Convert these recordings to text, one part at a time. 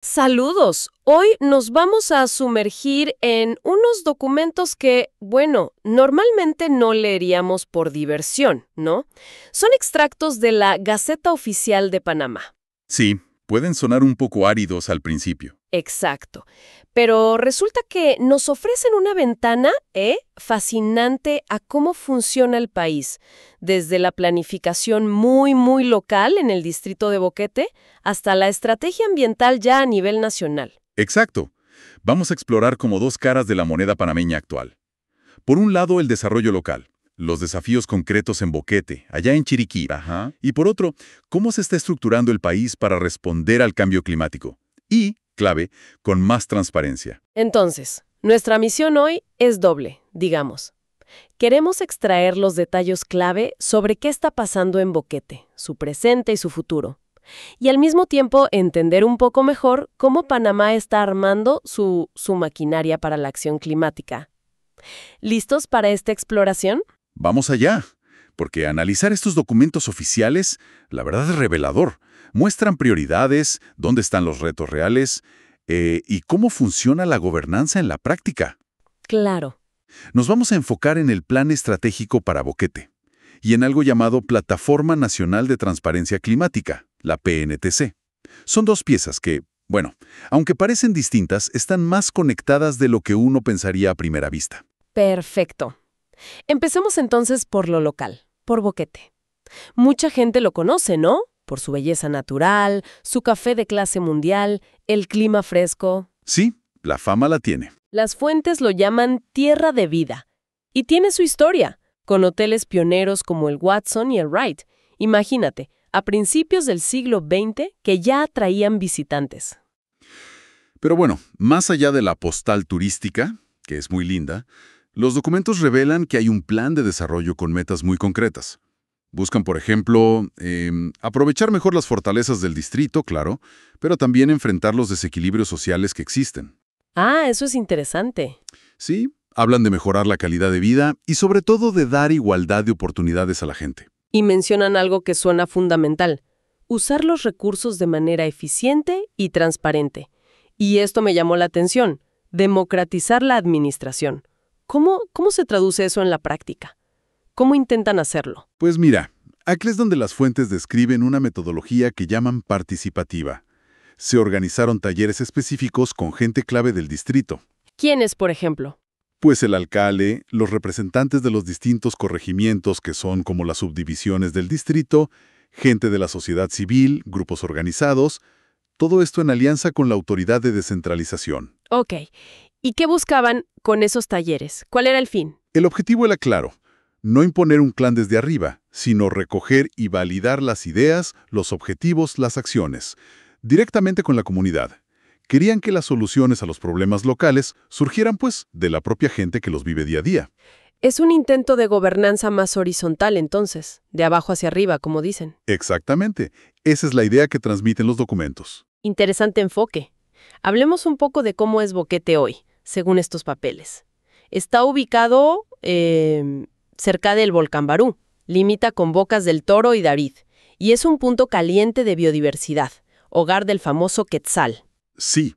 Saludos. Hoy nos vamos a sumergir en unos documentos que, bueno, normalmente no leeríamos por diversión, ¿no? Son extractos de la Gaceta Oficial de Panamá. Sí, pueden sonar un poco áridos al principio. Exacto. Pero resulta que nos ofrecen una ventana, fascinante a cómo funciona el país, desde la planificación muy local en el distrito de Boquete hasta la estrategia ambiental ya a nivel nacional. Exacto. Vamos a explorar como dos caras de la moneda panameña actual. Por un lado, el desarrollo local, los desafíos concretos en Boquete, allá en Chiriquí. Ajá. Y por otro, cómo se está estructurando el país para responder al cambio climático. Y, clave, con más transparencia. Entonces, nuestra misión hoy es doble, digamos. Queremos extraer los detalles clave sobre qué está pasando en Boquete, su presente y su futuro. Y al mismo tiempo entender un poco mejor cómo Panamá está armando su maquinaria para la acción climática. ¿Listos para esta exploración? Vamos allá, porque analizar estos documentos oficiales, la verdad es revelador. Muestran prioridades, dónde están los retos reales y cómo funciona la gobernanza en la práctica. Claro. Nos vamos a enfocar en el Plan Estratégico para Boquete y en algo llamado Plataforma Nacional de Transparencia Climática, la PNTC. Son dos piezas que, bueno, aunque parecen distintas, están más conectadas de lo que uno pensaría a primera vista. Perfecto. Empecemos entonces por lo local, por Boquete. Mucha gente lo conoce, ¿no? Por su belleza natural, su café de clase mundial, el clima fresco. Sí, la fama la tiene. Las fuentes lo llaman Tierra de Vida. Y tiene su historia, con hoteles pioneros como el Watson y el Wright. Imagínate, a principios del siglo XX que ya atraían visitantes. Pero bueno, más allá de la postal turística, que es muy linda, los documentos revelan que hay un plan de desarrollo con metas muy concretas. Buscan, por ejemplo, aprovechar mejor las fortalezas del distrito, claro, pero también enfrentar los desequilibrios sociales que existen. Ah, eso es interesante. Sí, hablan de mejorar la calidad de vida y sobre todo de dar igualdad de oportunidades a la gente. Y mencionan algo que suena fundamental: usar los recursos de manera eficiente y transparente. Y esto me llamó la atención: democratizar la administración. ¿Cómo se traduce eso en la práctica? ¿Cómo intentan hacerlo? Pues mira, aquí es donde las fuentes describen una metodología que llaman participativa. Se organizaron talleres específicos con gente clave del distrito. ¿Quiénes, por ejemplo? Pues el alcalde, los representantes de los distintos corregimientos que son como las subdivisiones del distrito, gente de la sociedad civil, grupos organizados, todo esto en alianza con la autoridad de descentralización. Ok. ¿Y qué buscaban con esos talleres? ¿Cuál era el fin? El objetivo era claro: no imponer un plan desde arriba, sino recoger y validar las ideas, los objetivos, las acciones, directamente con la comunidad. Querían que las soluciones a los problemas locales surgieran, pues, de la propia gente que los vive día a día. Es un intento de gobernanza más horizontal, entonces, de abajo hacia arriba, como dicen. Exactamente. Esa es la idea que transmiten los documentos. Interesante enfoque. Hablemos un poco de cómo es Boquete hoy, según estos papeles. Está ubicado cerca del volcán Barú, limita con Bocas del Toro y Darid, y es un punto caliente de biodiversidad, hogar del famoso quetzal. Sí,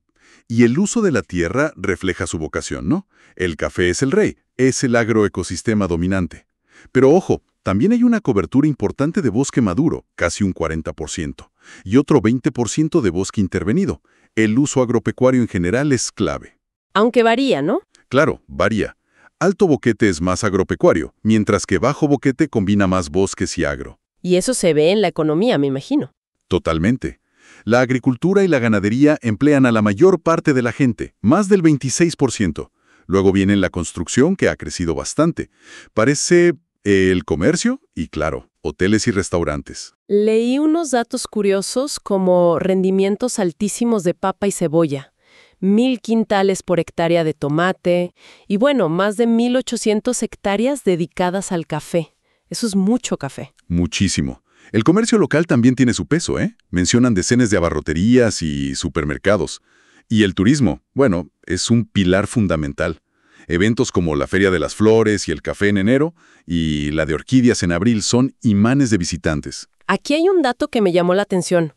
y el uso de la tierra refleja su vocación, ¿no? El café es el rey, es el agroecosistema dominante. Pero ojo, también hay una cobertura importante de bosque maduro, casi un 40%, y otro 20% de bosque intervenido. El uso agropecuario en general es clave. Aunque varía, ¿no? Claro, varía. Alto Boquete es más agropecuario, mientras que Bajo Boquete combina más bosques y agro. Y eso se ve en la economía, me imagino. Totalmente. La agricultura y la ganadería emplean a la mayor parte de la gente, más del 26%. Luego viene la construcción, que ha crecido bastante. Parece el comercio y, claro, hoteles y restaurantes. Leí unos datos curiosos como rendimientos altísimos de papa y cebolla, 1,000 quintales por hectárea de tomate y, bueno, más de 1,800 hectáreas dedicadas al café. Eso es mucho café. Muchísimo. El comercio local también tiene su peso, ¿eh? Mencionan decenas de abarroterías y supermercados. Y el turismo, bueno, es un pilar fundamental. Eventos como la Feria de las Flores y el Café en enero y la de Orquídeas en abril son imanes de visitantes. Aquí hay un dato que me llamó la atención.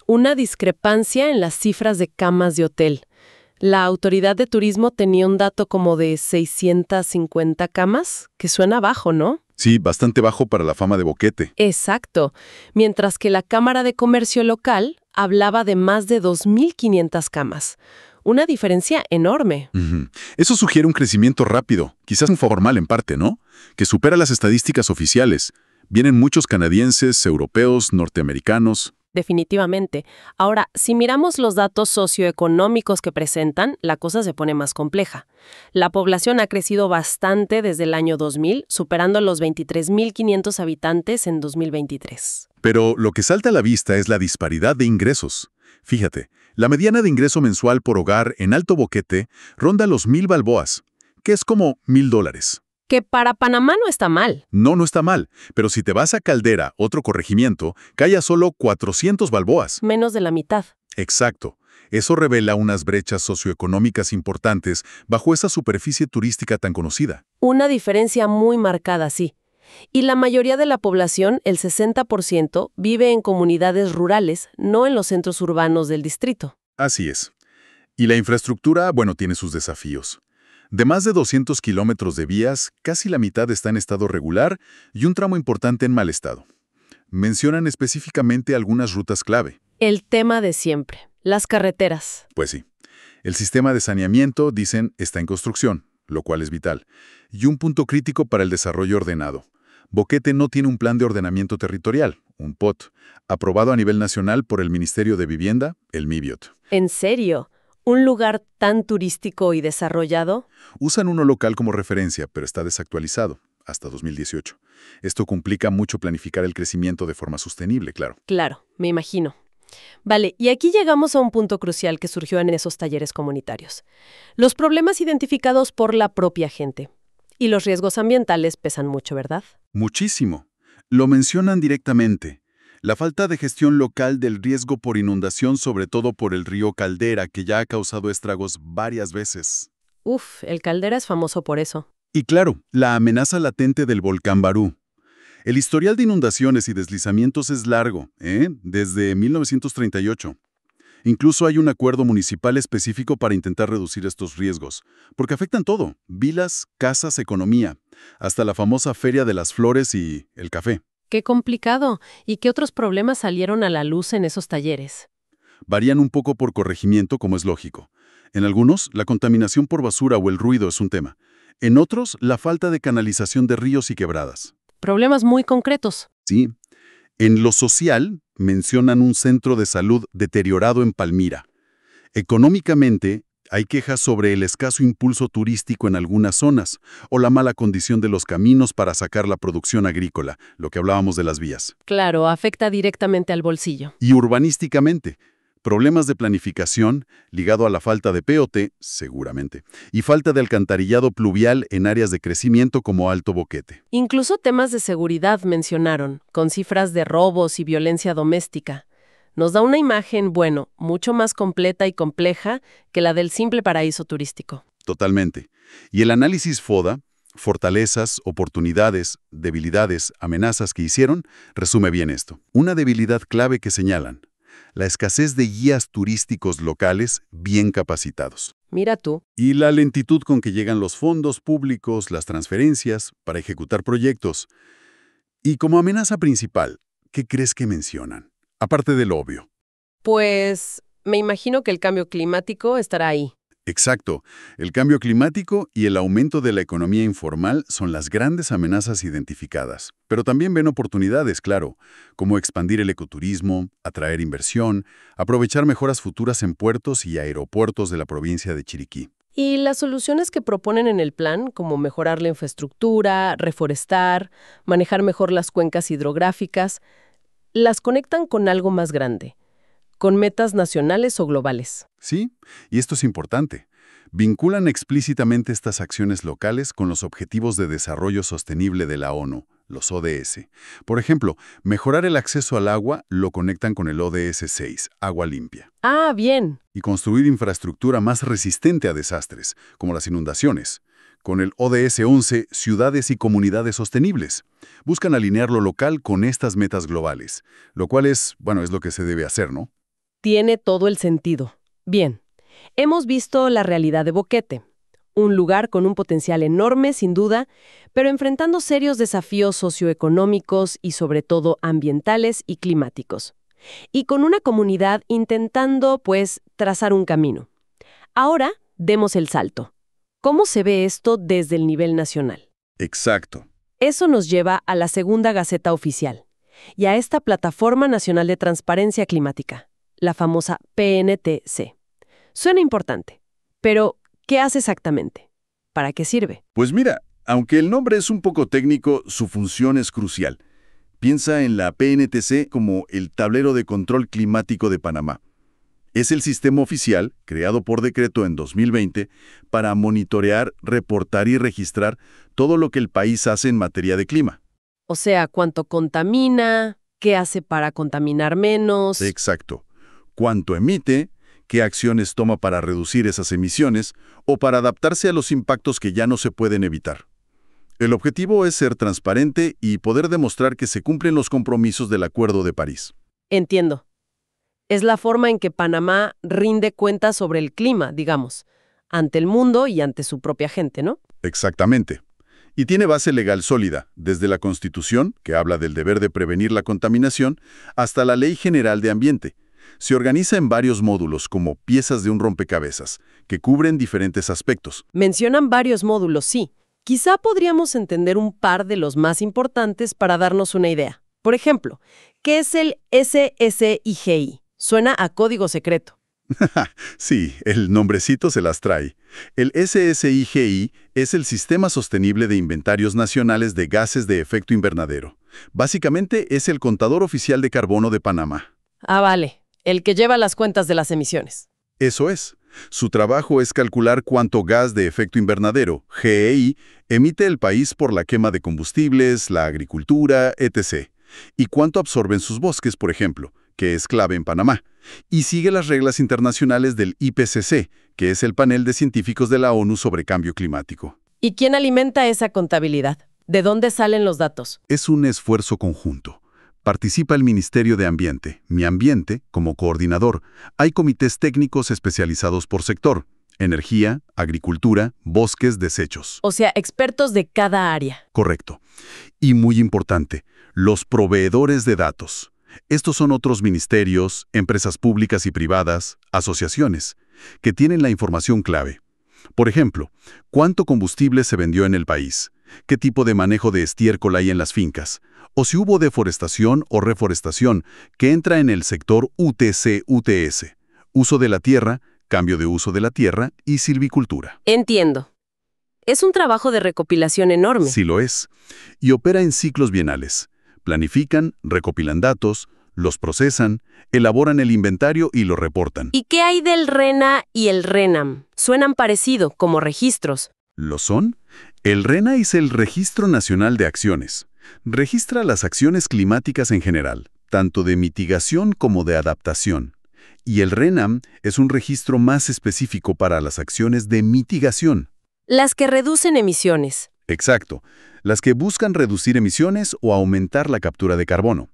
una discrepancia en las cifras de camas de hotel. La autoridad de turismo tenía un dato como de 650 camas, que suena bajo, ¿no? Sí, bastante bajo para la fama de Boquete. Exacto, mientras que la Cámara de Comercio local hablaba de más de 2.500 camas. Una diferencia enorme. Ujú. Eso sugiere un crecimiento rápido, quizás informal en parte, ¿no? Que supera las estadísticas oficiales. Vienen muchos canadienses, europeos, norteamericanos. Definitivamente. Ahora, si miramos los datos socioeconómicos que presentan, la cosa se pone más compleja. La población ha crecido bastante desde el año 2000, superando los 23.500 habitantes en 2023. Pero lo que salta a la vista es la disparidad de ingresos. Fíjate, la mediana de ingreso mensual por hogar en Alto Boquete ronda los 1,000 balboas, que es como $1,000. Que para Panamá no está mal. No está mal, pero si te vas a Caldera, otro corregimiento, cae a solo 400 balboas. Menos de la mitad. Exacto. Eso revela unas brechas socioeconómicas importantes bajo esa superficie turística tan conocida. Una diferencia muy marcada, sí. Y la mayoría de la población, el 60%, vive en comunidades rurales, no en los centros urbanos del distrito. Así es. Y la infraestructura, bueno, tiene sus desafíos. De más de 200 kilómetros de vías, casi la mitad está en estado regular y un tramo importante en mal estado. Mencionan específicamente algunas rutas clave. El tema de siempre, las carreteras. Pues sí. El sistema de saneamiento, dicen, está en construcción, lo cual es vital. Y un punto crítico para el desarrollo ordenado. Boquete no tiene un plan de ordenamiento territorial, un POT, aprobado a nivel nacional por el Ministerio de Vivienda, el MIBIOT. ¿En serio? ¿Un lugar tan turístico y desarrollado? Usan uno local como referencia, pero está desactualizado, hasta 2018. Esto complica mucho planificar el crecimiento de forma sostenible, claro. Claro, me imagino. Vale, y aquí llegamos a un punto crucial que surgió en esos talleres comunitarios. Los problemas identificados por la propia gente. Y los riesgos ambientales pesan mucho, ¿verdad? Muchísimo. Lo mencionan directamente. La falta de gestión local del riesgo por inundación, sobre todo por el río Caldera, que ya ha causado estragos varias veces. Uf, el Caldera es famoso por eso. Y claro, la amenaza latente del volcán Barú. El historial de inundaciones y deslizamientos es largo, desde 1938. Incluso hay un acuerdo municipal específico para intentar reducir estos riesgos, porque afectan todo: vilas, casas, economía, hasta la famosa Feria de las Flores y el café. Qué complicado. ¿Y qué otros problemas salieron a la luz en esos talleres? Varían un poco por corregimiento, como es lógico. En algunos, la contaminación por basura o el ruido es un tema. En otros, la falta de canalización de ríos y quebradas. Problemas muy concretos. Sí. En lo social, mencionan un centro de salud deteriorado en Palmira. Económicamente, hay quejas sobre el escaso impulso turístico en algunas zonas o la mala condición de los caminos para sacar la producción agrícola, lo que hablábamos de las vías. Claro, afecta directamente al bolsillo. Y urbanísticamente, problemas de planificación ligado a la falta de POT, seguramente, y falta de alcantarillado pluvial en áreas de crecimiento como Alto Boquete. Incluso temas de seguridad mencionaron, con cifras de robos y violencia doméstica. Nos da una imagen, bueno, mucho más completa y compleja que la del simple paraíso turístico. Totalmente. Y el análisis FODA, fortalezas, oportunidades, debilidades, amenazas que hicieron, resume bien esto. Una debilidad clave que señalan: la escasez de guías turísticos locales bien capacitados. Mira tú. Y la lentitud con que llegan los fondos públicos, las transferencias, para ejecutar proyectos. Y como amenaza principal, ¿qué crees que mencionan? Aparte del obvio. Pues me imagino que el cambio climático estará ahí. Exacto. El cambio climático y el aumento de la economía informal son las grandes amenazas identificadas. Pero también ven oportunidades, claro, como expandir el ecoturismo, atraer inversión, aprovechar mejoras futuras en puertos y aeropuertos de la provincia de Chiriquí. Y las soluciones que proponen en el plan, como mejorar la infraestructura, reforestar, manejar mejor las cuencas hidrográficas, las conectan con algo más grande, con metas nacionales o globales. Sí, y esto es importante. Vinculan explícitamente estas acciones locales con los Objetivos de Desarrollo Sostenible de la ONU, los ODS. Por ejemplo, mejorar el acceso al agua lo conectan con el ODS 6, agua limpia. Ah, bien. Y construir infraestructura más resistente a desastres, como las inundaciones. Con el ODS 11, ciudades y comunidades sostenibles. Buscan alinear lo local con estas metas globales, lo cual es lo que se debe hacer, ¿no? Tiene todo el sentido. Bien, hemos visto la realidad de Boquete, un lugar con un potencial enorme, sin duda, pero enfrentando serios desafíos socioeconómicos y sobre todo ambientales y climáticos. Y con una comunidad intentando, pues, trazar un camino. Ahora, demos el salto. ¿Cómo se ve esto desde el nivel nacional? Exacto. Eso nos lleva a la segunda Gaceta Oficial y a esta Plataforma Nacional de Transparencia Climática, la famosa PNTC. Suena importante, pero ¿qué hace exactamente? ¿Para qué sirve? Pues mira, aunque el nombre es un poco técnico, su función es crucial. Piensa en la PNTC como el Tablero de Control Climático de Panamá. Es el sistema oficial, creado por decreto en 2020, para monitorear, reportar y registrar todo lo que el país hace en materia de clima. O sea, ¿cuánto contamina? ¿Qué hace para contaminar menos? Exacto. Cuánto emite, qué acciones toma para reducir esas emisiones o para adaptarse a los impactos que ya no se pueden evitar. El objetivo es ser transparente y poder demostrar que se cumplen los compromisos del Acuerdo de París. Entiendo. Es la forma en que Panamá rinde cuentas sobre el clima, digamos, ante el mundo y ante su propia gente, ¿no? Exactamente. Y tiene base legal sólida, desde la Constitución, que habla del deber de prevenir la contaminación, hasta la Ley General de Ambiente. Se organiza en varios módulos, como piezas de un rompecabezas, que cubren diferentes aspectos. Mencionan varios módulos, sí. Quizá podríamos entender un par de los más importantes para darnos una idea. Por ejemplo, ¿qué es el SSIGI? Suena a código secreto. Sí, el nombrecito se las trae. El SSIGI es el Sistema Sostenible de Inventarios Nacionales de Gases de Efecto Invernadero. Básicamente es el contador oficial de carbono de Panamá. Ah, vale. El que lleva las cuentas de las emisiones. Eso es. Su trabajo es calcular cuánto gas de efecto invernadero, GEI, emite el país por la quema de combustibles, la agricultura, etc. Y cuánto absorben sus bosques, por ejemplo, que es clave en Panamá. Y sigue las reglas internacionales del IPCC, que es el panel de científicos de la ONU sobre cambio climático. ¿Y quién alimenta esa contabilidad? ¿De dónde salen los datos? Es un esfuerzo conjunto. Participa el Ministerio de Ambiente, Mi Ambiente, como coordinador. Hay comités técnicos especializados por sector: energía, agricultura, bosques, desechos. O sea, expertos de cada área. Correcto. Y muy importante, los proveedores de datos. Estos son otros ministerios, empresas públicas y privadas, asociaciones, que tienen la información clave. Por ejemplo, ¿cuánto combustible se vendió en el país? ¿Qué tipo de manejo de estiércol hay en las fincas? O si hubo deforestación o reforestación, que entra en el sector UTC-UTS, uso de la tierra, cambio de uso de la tierra y silvicultura. Entiendo. Es un trabajo de recopilación enorme. Sí lo es. Y opera en ciclos bienales. Planifican, recopilan datos, los procesan, elaboran el inventario y lo reportan. ¿Y qué hay del RENA y el RENAM? Suenan parecido, como registros. ¿Lo son? El RENA es el Registro Nacional de Acciones. Registra las acciones climáticas en general, tanto de mitigación como de adaptación. Y el RENAM es un registro más específico para las acciones de mitigación. Las que reducen emisiones. Exacto, las que buscan reducir emisiones o aumentar la captura de carbono.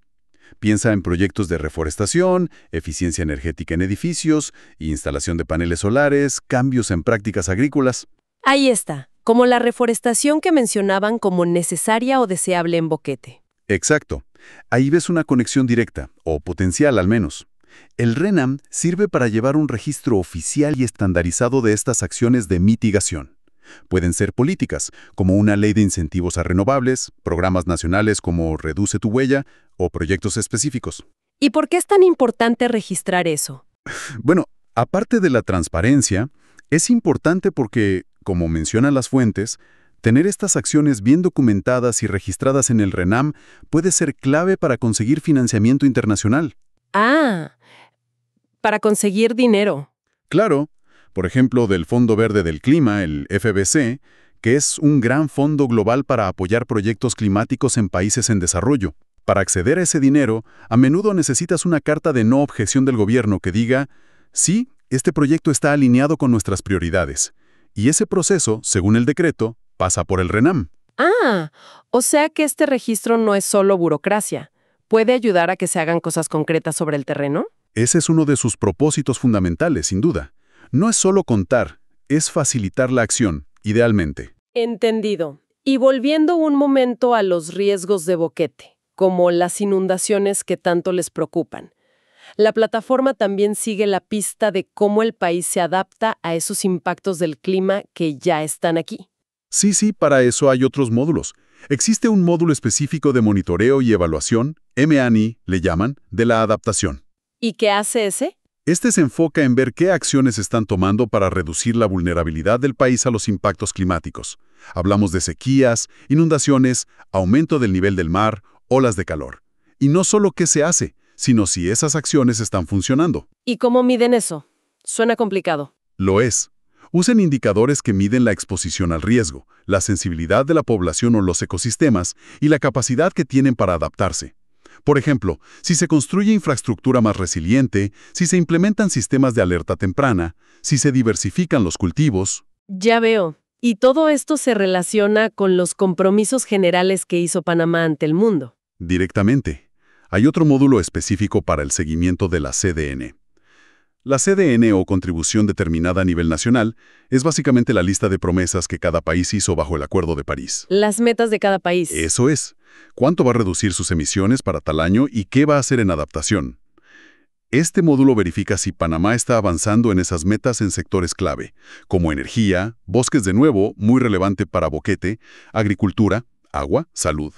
Piensa en proyectos de reforestación, eficiencia energética en edificios, instalación de paneles solares, cambios en prácticas agrícolas. Ahí está, como la reforestación que mencionaban como necesaria o deseable en Boquete. Exacto. Ahí ves una conexión directa, o potencial al menos. El RENAM sirve para llevar un registro oficial y estandarizado de estas acciones de mitigación. Pueden ser políticas, como una ley de incentivos a renovables, programas nacionales como Reduce tu huella, o proyectos específicos. ¿Y por qué es tan importante registrar eso? Bueno, aparte de la transparencia, es importante porque, como mencionan las fuentes, tener estas acciones bien documentadas y registradas en el RENAM puede ser clave para conseguir financiamiento internacional. Ah, para conseguir dinero. Claro, por ejemplo, del Fondo Verde del Clima, el FVC, que es un gran fondo global para apoyar proyectos climáticos en países en desarrollo. Para acceder a ese dinero, a menudo necesitas una carta de no objeción del gobierno que diga: sí, este proyecto está alineado con nuestras prioridades. Y ese proceso, según el decreto, pasa por el RENAM. Ah, o sea que este registro no es solo burocracia. ¿Puede ayudar a que se hagan cosas concretas sobre el terreno? Ese es uno de sus propósitos fundamentales, sin duda. No es solo contar, es facilitar la acción, idealmente. Entendido. Y volviendo un momento a los riesgos de boquete, como las inundaciones que tanto les preocupan. La plataforma también sigue la pista de cómo el país se adapta a esos impactos del clima que ya están aquí. Sí, para eso hay otros módulos. Existe un módulo específico de monitoreo y evaluación, M&E le llaman, de la adaptación. ¿Y qué hace ese? Este se enfoca en ver qué acciones están tomando para reducir la vulnerabilidad del país a los impactos climáticos. Hablamos de sequías, inundaciones, aumento del nivel del mar, olas de calor. Y no solo qué se hace, sino si esas acciones están funcionando. ¿Y cómo miden eso? Suena complicado. Lo es. Usen indicadores que miden la exposición al riesgo, la sensibilidad de la población o los ecosistemas y la capacidad que tienen para adaptarse. Por ejemplo, si se construye infraestructura más resiliente, si se implementan sistemas de alerta temprana, si se diversifican los cultivos. Ya veo. Y todo esto se relaciona con los compromisos generales que hizo Panamá ante el mundo. Directamente. Hay otro módulo específico para el seguimiento de la CDN. La CDN, o Contribución Determinada a Nivel Nacional, es básicamente la lista de promesas que cada país hizo bajo el Acuerdo de París. Las metas de cada país. Eso es. ¿Cuánto va a reducir sus emisiones para tal año y qué va a hacer en adaptación? Este módulo verifica si Panamá está avanzando en esas metas en sectores clave, como energía, bosques de nuevo, muy relevante para Boquete, agricultura, agua, salud.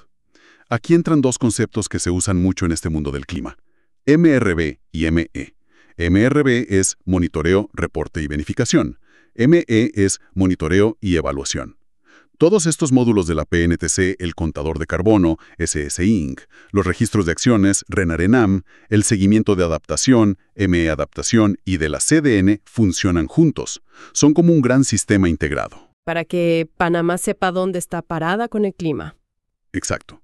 Aquí entran dos conceptos que se usan mucho en este mundo del clima: MRB y ME. MRB es monitoreo, reporte y verificación. ME es monitoreo y evaluación. Todos estos módulos de la PNTC, el contador de carbono, SSI Inc., los registros de acciones, RENARENAM, el seguimiento de adaptación, ME Adaptación y de la CDN funcionan juntos. Son como un gran sistema integrado. Para que Panamá sepa dónde está parada con el clima. Exacto.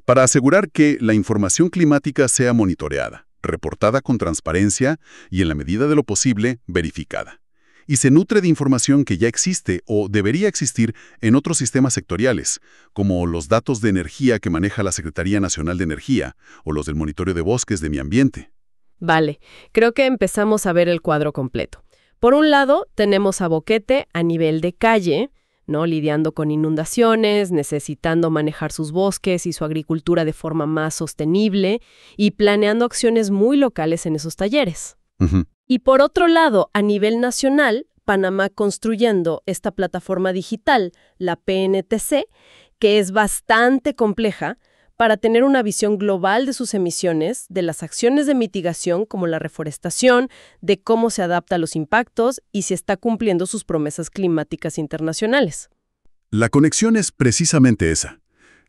Para asegurar que la información climática sea monitoreada, reportada con transparencia y, en la medida de lo posible, verificada. Y se nutre de información que ya existe o debería existir en otros sistemas sectoriales, como los datos de energía que maneja la Secretaría Nacional de Energía o los del Monitoreo de Bosques de Mi Ambiente. Vale, creo que empezamos a ver el cuadro completo. Por un lado, tenemos a Boquete a nivel de calle, ¿no? Lidiando con inundaciones, necesitando manejar sus bosques y su agricultura de forma más sostenible y planeando acciones muy locales en esos talleres. Y por otro lado, a nivel nacional, Panamá construyendo esta plataforma digital, la PNTC, que es bastante compleja para tener una visión global de sus emisiones, de las acciones de mitigación como la reforestación, de cómo se adapta a los impactos y si está cumpliendo sus promesas climáticas internacionales. La conexión es precisamente esa.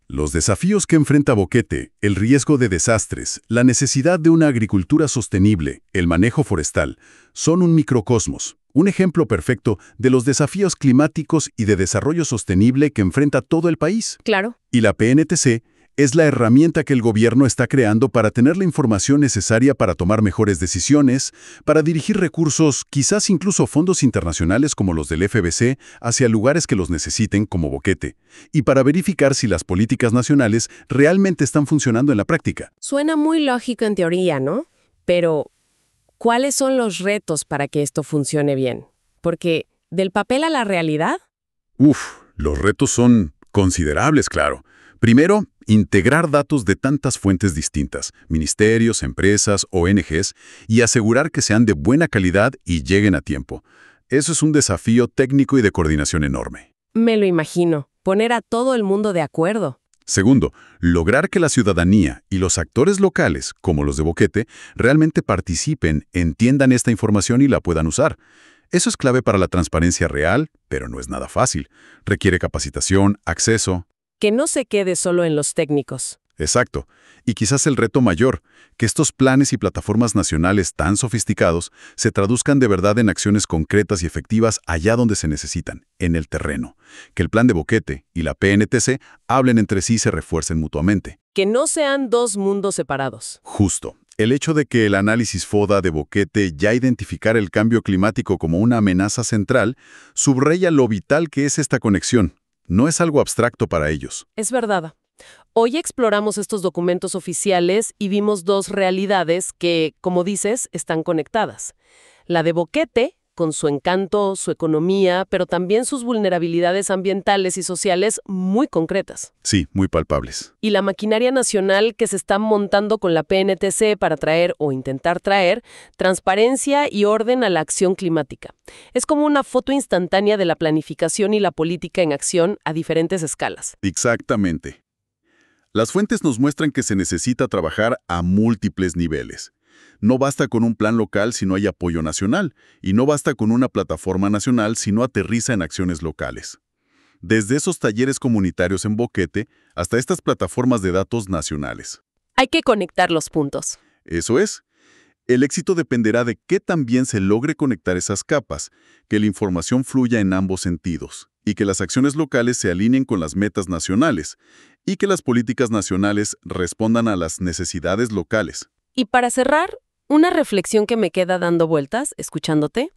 Los desafíos que enfrenta Boquete, el riesgo de desastres, la necesidad de una agricultura sostenible, el manejo forestal, son un microcosmos, un ejemplo perfecto de los desafíos climáticos y de desarrollo sostenible que enfrenta todo el país. Claro. Y la PNTC es la herramienta que el gobierno está creando para tener la información necesaria para tomar mejores decisiones, para dirigir recursos, quizás incluso fondos internacionales como los del FBC, hacia lugares que los necesiten, como Boquete, y para verificar si las políticas nacionales realmente están funcionando en la práctica. Suena muy lógico en teoría, ¿no? Pero, ¿cuáles son los retos para que esto funcione bien? Porque, ¿del papel a la realidad? Los retos son considerables, claro. Primero, integrar datos de tantas fuentes distintas, ministerios, empresas, ONGs, y asegurar que sean de buena calidad y lleguen a tiempo. Eso es un desafío técnico y de coordinación enorme. Me lo imagino. Poner a todo el mundo de acuerdo. Segundo, lograr que la ciudadanía y los actores locales, como los de Boquete, realmente participen, entiendan esta información y la puedan usar. Eso es clave para la transparencia real, pero no es nada fácil. Requiere capacitación, acceso. Que no se quede solo en los técnicos. Exacto. Y quizás el reto mayor, que estos planes y plataformas nacionales tan sofisticados se traduzcan de verdad en acciones concretas y efectivas allá donde se necesitan, en el terreno. Que el plan de Boquete y la PNTC hablen entre sí y se refuercen mutuamente. Que no sean dos mundos separados. Justo. El hecho de que el análisis FODA de Boquete ya identificara el cambio climático como una amenaza central, subraya lo vital que es esta conexión. No es algo abstracto para ellos. Es verdad. Hoy exploramos estos documentos oficiales y vimos dos realidades que, como dices, están conectadas. La de Boquete, con su encanto, su economía, pero también sus vulnerabilidades ambientales y sociales muy concretas. Sí, muy palpables. Y la maquinaria nacional que se está montando con la PNTC para traer o intentar traer transparencia y orden a la acción climática. Es como una foto instantánea de la planificación y la política en acción a diferentes escalas. Exactamente. Las fuentes nos muestran que se necesita trabajar a múltiples niveles. No basta con un plan local si no hay apoyo nacional, y no basta con una plataforma nacional si no aterriza en acciones locales. Desde esos talleres comunitarios en Boquete hasta estas plataformas de datos nacionales. Hay que conectar los puntos. Eso es. El éxito dependerá de que también se logre conectar esas capas, que la información fluya en ambos sentidos, y que las acciones locales se alineen con las metas nacionales, y que las políticas nacionales respondan a las necesidades locales. Y para cerrar, una reflexión que me queda dando vueltas, escuchándote.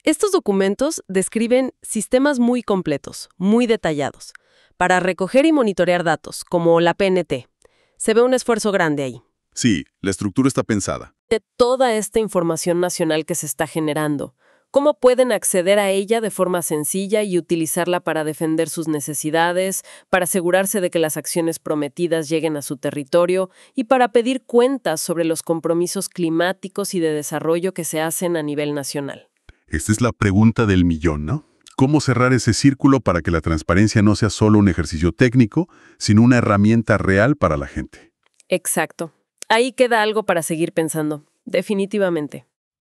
Estos documentos describen sistemas muy completos, muy detallados, para recoger y monitorear datos, como la PNT. Se ve un esfuerzo grande ahí. Sí, la estructura está pensada. De toda esta información nacional que se está generando, ¿cómo pueden acceder a ella de forma sencilla y utilizarla para defender sus necesidades, para asegurarse de que las acciones prometidas lleguen a su territorio y para pedir cuentas sobre los compromisos climáticos y de desarrollo que se hacen a nivel nacional? Esta es la pregunta del millón, ¿no? ¿Cómo cerrar ese círculo para que la transparencia no sea solo un ejercicio técnico, sino una herramienta real para la gente? Exacto. Ahí queda algo para seguir pensando, definitivamente.